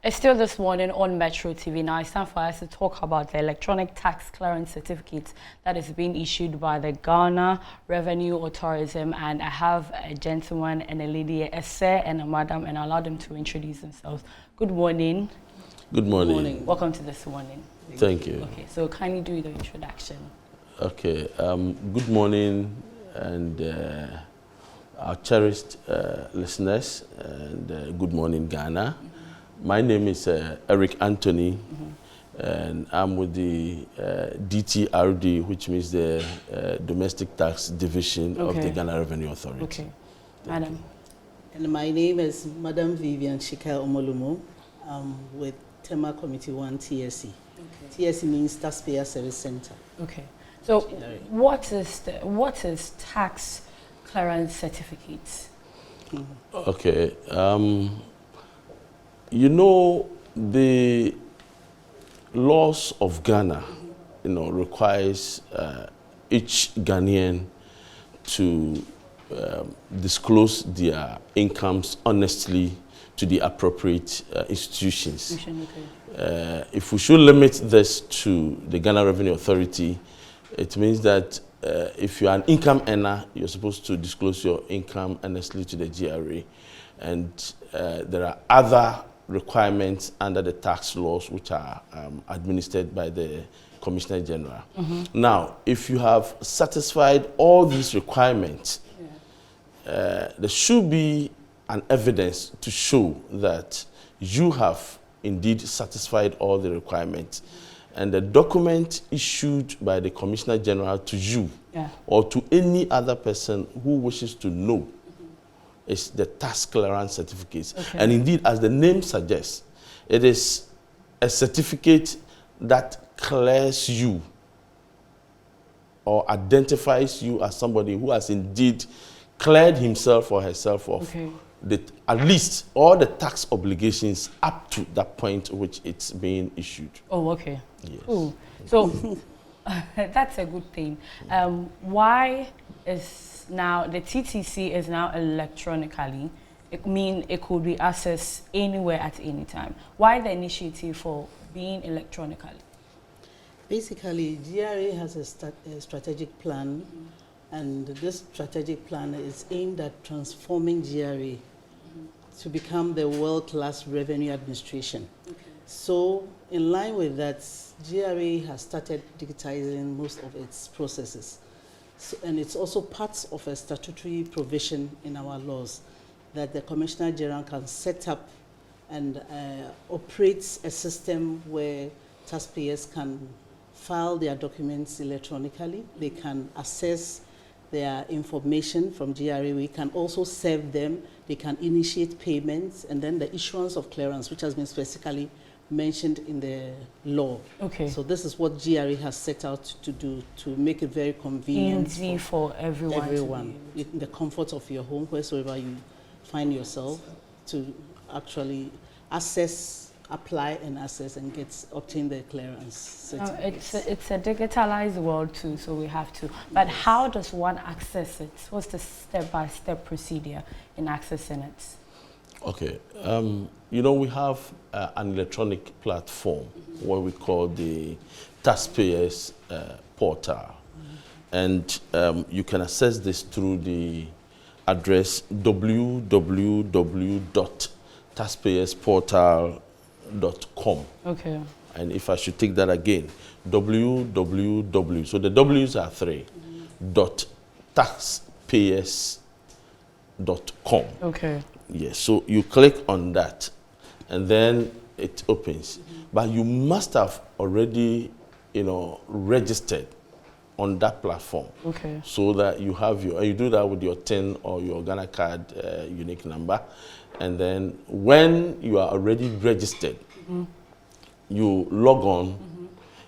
It's still this morning on Metro TV. Now it's time for us to talk about the electronic tax clearance certificate that is being issued by the Ghana Revenue Authority. And I have a gentleman and a lady, a sir and a madam, and I'll allow them to introduce themselves. Good morning. Good morning. Good morning. Welcome to this morning. Thank you. Okay, so kindly do the introduction. Okay. Good morning, and our cherished listeners, and good morning, Ghana. My name is Eric Anthony, and I'm with the DTRD, which means the Domestic Tax Division of the Ghana Revenue Authority. Okay, madam. And my name is Madam Vivian Omolumo. I'm with Tema Committee 1 TSC. Okay. TSC means Taxpayer Service Center. Okay. So what is tax clearance certificates? Okay. You know, the laws of Ghana, requires each Ghanaian to disclose their incomes honestly to the appropriate institutions. If we should limit this to the Ghana Revenue Authority, it means that if you're an income earner, you're supposed to disclose your income honestly to the GRA. And there are other requirements under the tax laws which are administered by the Commissioner General. Now, if you have satisfied all these requirements, there should be an evidence to show that you have indeed satisfied all the requirements. And the document issued by the Commissioner General to you or to any other person who wishes to know is the tax clearance certificate. And indeed, as the name suggests, it is a certificate that clears you or identifies you as somebody who has indeed cleared himself or herself of at least all the tax obligations up to that point which it's being issued. Oh, okay. Yes. Ooh. So that's a good thing. Why is now the TTC is now electronically? It means it could be accessed anywhere at any time. Why the initiative for being electronically? Basically, GRA has a strategic plan, and this strategic plan is aimed at transforming GRA to become the world-class revenue administration. So, in line with that, GRA has started digitizing most of its processes. So, and it's also part of a statutory provision in our laws that the Commissioner General can set up and operate a system where taxpayers can file their documents electronically. They can access their information from GRA. We can also serve them. They can initiate payments, and then the issuance of clearance, which has been specifically mentioned in the law. Okay. So this is what GRA has set out to do, to make it very convenient. Easy for everyone. In the comfort of your home, wheresoever you find yourself, to actually apply and access and obtain the clearance. It's a digitalized world too, so we have to. But how does one access it? What's the step-by-step procedure in accessing it? Okay, we have an electronic platform, what we call the Taxpayers Portal. And you can access this through the address www.taxpayersportal.com. Okay. And if I should take that again, www, so the W's are three, .taxpayers.com. Okay. Yes, so you click on that, and then it opens. But you must have already, registered on that platform. Okay. So that you have you do that with your TIN or your Ghana card unique number. And then when you are already registered, you log on,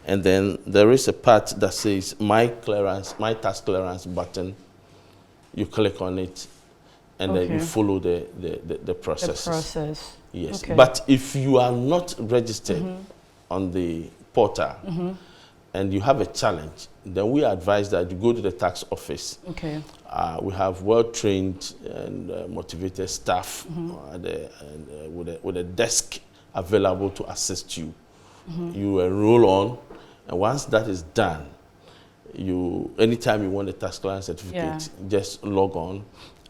and then there is a part that says my tax clearance button. You click on it, and then you follow the process. The process. Yes. Okay. But if you are not registered on the portal and you have a challenge, then we advise that you go to the tax office. Okay. We have well-trained and motivated staff with a desk available to assist you. You enroll on, and once that is done, anytime you want a tax clearance certificate, just log on,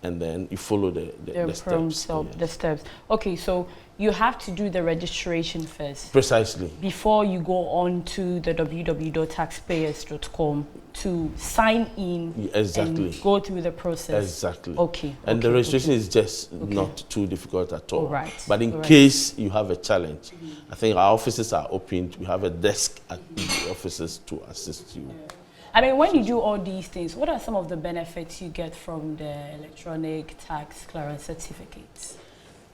and then you follow the steps. The steps. Okay, so you have to do the registration first. Precisely. Before you go on to the www.taxpayers.com to sign in and go through the process. Exactly. Okay. And the registration is just not too difficult at all. All right. But in case you have a challenge, I think our offices are open. We have a desk at the offices to assist you. I mean, when you do all these things, what are some of the benefits you get from the electronic tax clearance certificates?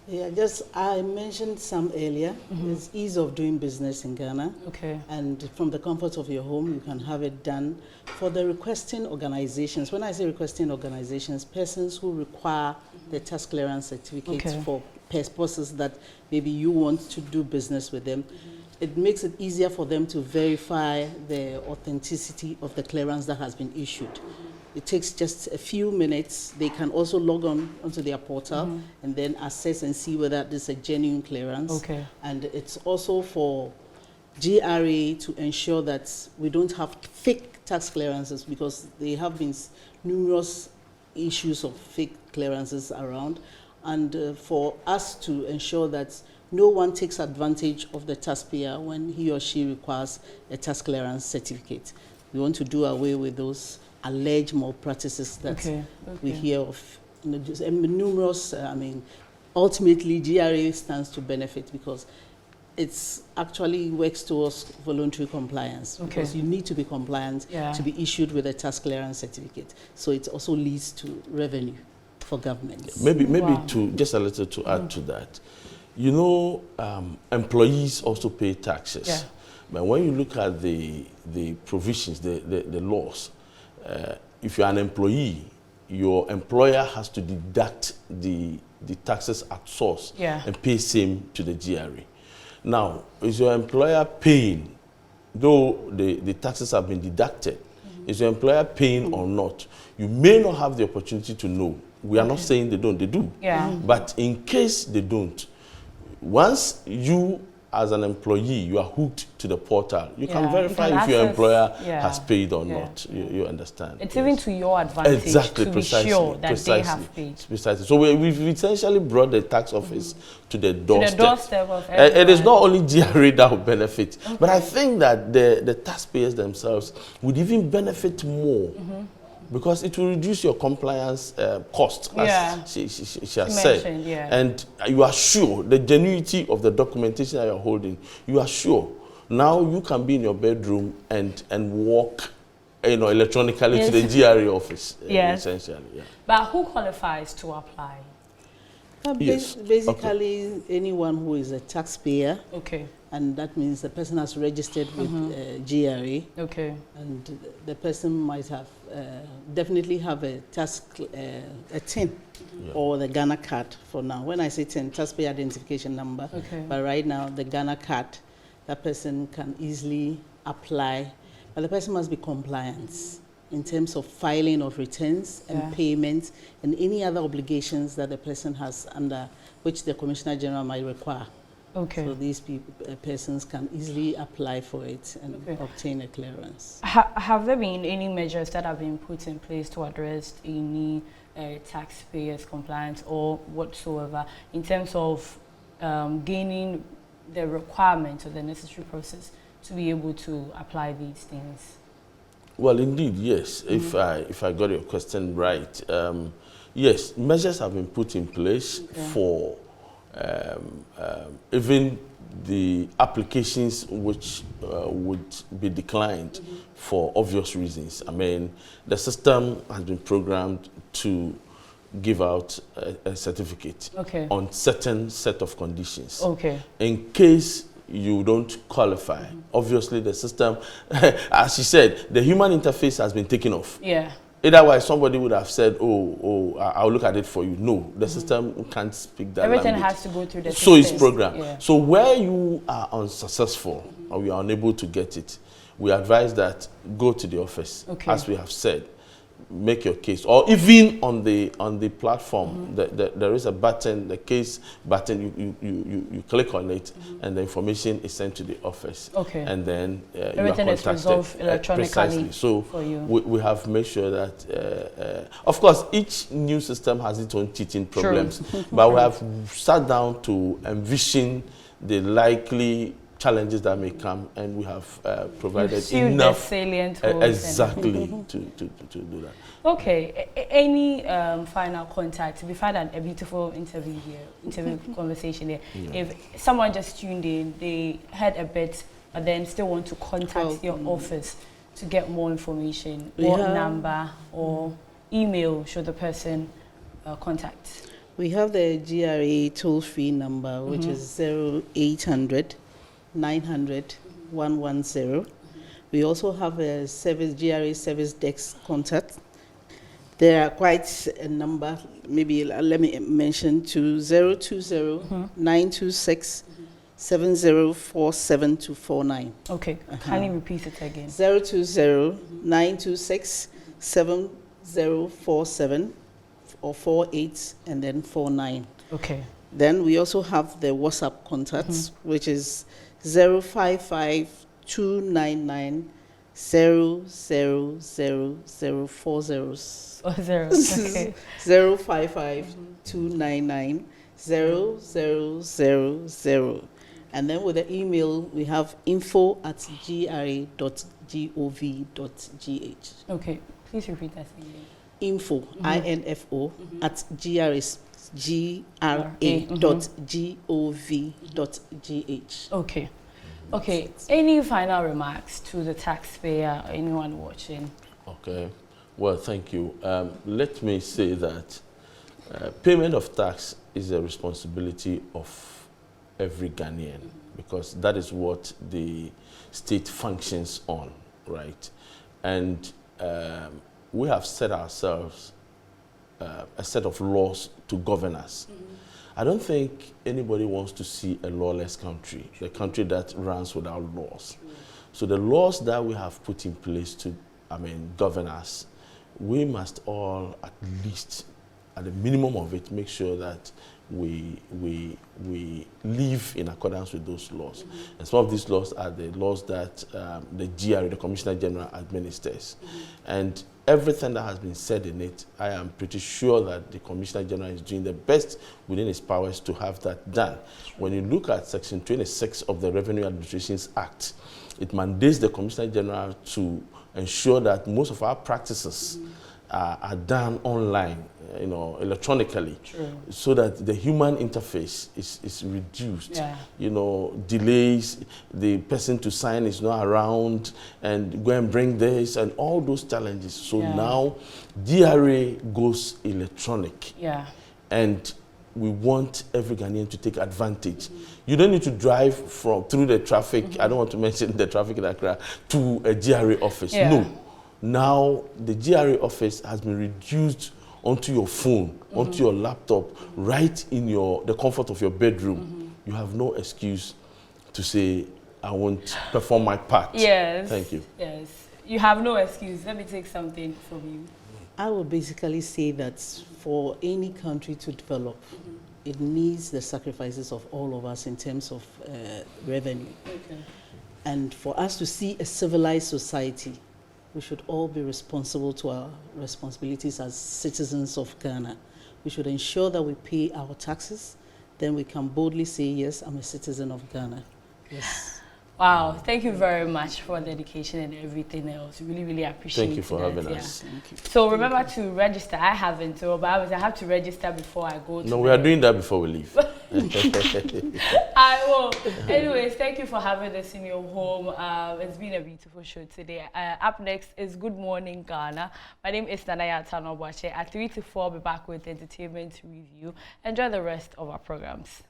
Yeah, I mentioned some earlier. It's ease of doing business in Ghana. Okay. And from the comfort of your home, you can have it done. For the requesting organizations, when I say requesting organizations, persons who require the tax clearance certificates for purposes that maybe you want to do business with them, it makes it easier for them to verify the authenticity of the clearance that has been issued. It takes just a few minutes. They can also log on onto their portal and then assess and see whether this is a genuine clearance. Okay. And it's also for GRA to ensure that we don't have fake tax clearances, because there have been numerous issues of fake clearances around. And for us to ensure that no one takes advantage of the taxpayer when he or she requires a tax clearance certificate. We want to do away with those alleged malpractices that we hear of. Numerous, ultimately GRA stands to benefit because it's actually works towards voluntary compliance. Because you need to be compliant to be issued with a tax clearance certificate. So it also leads to revenue for governments. Maybe to just a little to add to that. You know, employees also pay taxes. Yeah. But when you look at the provisions, the laws, if you're an employee, your employer has to deduct the taxes at source and pay same to the GRA. Now, is your employer paying, though the taxes have been deducted, is your employer paying or not? You may not have the opportunity to know. We are not saying they don't, they do. Yeah. But in case they don't, once you, as an employee, you are hooked to the portal, you can verify if your employer has paid or not. You understand? It's even to your advantage to be sure that they have paid. Precisely. So we've essentially brought the tax office to the doorstep. To the doorstep of everyone. It is not only GRA that will benefit, but I think that the taxpayers themselves would even benefit more. Because it will reduce your compliance cost, as she has said. And you are sure, the genuinity of the documentation that you're holding, you are sure. Now you can be in your bedroom and walk electronically to the GRA office, essentially. Yeah. But who qualifies to apply? Basically, anyone who is a taxpayer. And that means the person has registered with GRA. And the person might have definitely have a TIN or the Ghana card for now. When I say TIN, taxpayer identification number. But right now, the Ghana card, that person can easily apply. But the person must be compliant in terms of filing of returns and payments and any other obligations that the person has under which the Commissioner General might require. So these persons can easily apply for it and obtain a clearance. Have there been any measures that have been put in place to address any taxpayers' compliance or whatsoever in terms of gaining the requirements or the necessary process to be able to apply these things? Well, indeed, yes. If I got your question right, yes, measures have been put in place for even the applications which would be declined for obvious reasons. I mean, the system has been programmed to give out a certificate on certain set of conditions. In case you don't qualify, obviously the system, as she said, the human interface has been taken off. Otherwise, somebody would have said, I'll look at it for you. No, the system can't speak that Everything language. has to go through the system. So it's system. programmed. So where you are unsuccessful or you are unable to get it, we advise that go to the office, as we have said. make your case, or even on the platform, there is a button, the case button. You click on it, and the information is sent to the office. Okay. And then everything is resolved electronically precisely. So for you. We have made sure that, of course, each new system has its own teething problems, but we have sat down to envision the likely challenges that may come, and we have provided enough salient exactly to do that. Okay. Any final contact? We've had a beautiful interview conversation here. Yeah. If someone just tuned in, they heard a bit, but then still want to contact your office to get more information, what number or email should the person contact? We have the GRA toll-free number, which is 0800 900 110. We also have a GRA service desk contact. There are quite a number. Maybe let me mention to 020 926 7047 to 49. Okay. Can you repeat it again? 020 926 7047 or 48 and then 49. Okay. Then we also have the WhatsApp contacts, which is 055 299 000040. Oh, 0. Okay. 055 299 0000. And then with the email, we have info@gra.gov.gh. Okay. Please repeat that again. Info, info, at gra.gov.gh. Okay. Okay. Any final remarks to the taxpayer or anyone watching? Okay. Well, thank you. Let me say that payment of tax is a responsibility of every Ghanaian, because that is what the state functions on, right? And we have set ourselves a set of laws to govern us. I don't think anybody wants to see a lawless country, a country that runs without laws. So the laws that we have put in place to, govern us, we must all, at least at the minimum of it, make sure that we live in accordance with those laws. And some of these laws are the laws that the GRA, the Commissioner General, administers. And everything that has been said in it, I am pretty sure that the Commissioner General is doing the best within his powers to have that done. When you look at Section 26 of the Revenue Administrations Act, it mandates the Commissioner General to ensure that most of our practices are done online, electronically, so that the human interface is reduced. Yeah. Delays, the person to sign is not around, and go and bring this, and all those challenges. So now, DRA goes electronic. Yeah. And we want every Ghanaian to take advantage. You don't need to drive through the traffic, I don't want to mention the traffic in Accra, to a GRA office. Yeah. No. Now, the GRA office has been reduced onto your phone, onto your laptop, right in the comfort of your bedroom. You have no excuse to say, I won't perform my part. Yes. Thank you. Yes. You have no excuse. Let me take something from you. I would basically say that for any country to develop, it needs the sacrifices of all of us in terms of revenue. Okay. And for us to see a civilized society, we should all be responsible to our responsibilities as citizens of Ghana. We should ensure that we pay our taxes. Then we can boldly say, yes, I'm a citizen of Ghana. Yes. Wow, thank you very much for the dedication and everything else. Really, really appreciate it. Thank you for having us. Thank you. So remember to register. I haven't, but I have to register before I go to No, we are doing that before we leave. I will. Anyways, thank you for having us in your home. It's been a beautiful show today. Up next is Good Morning Ghana. My name is Nanaya Tanobwache. At 3 to 4, I'll be back with entertainment review. Enjoy the rest of our programs.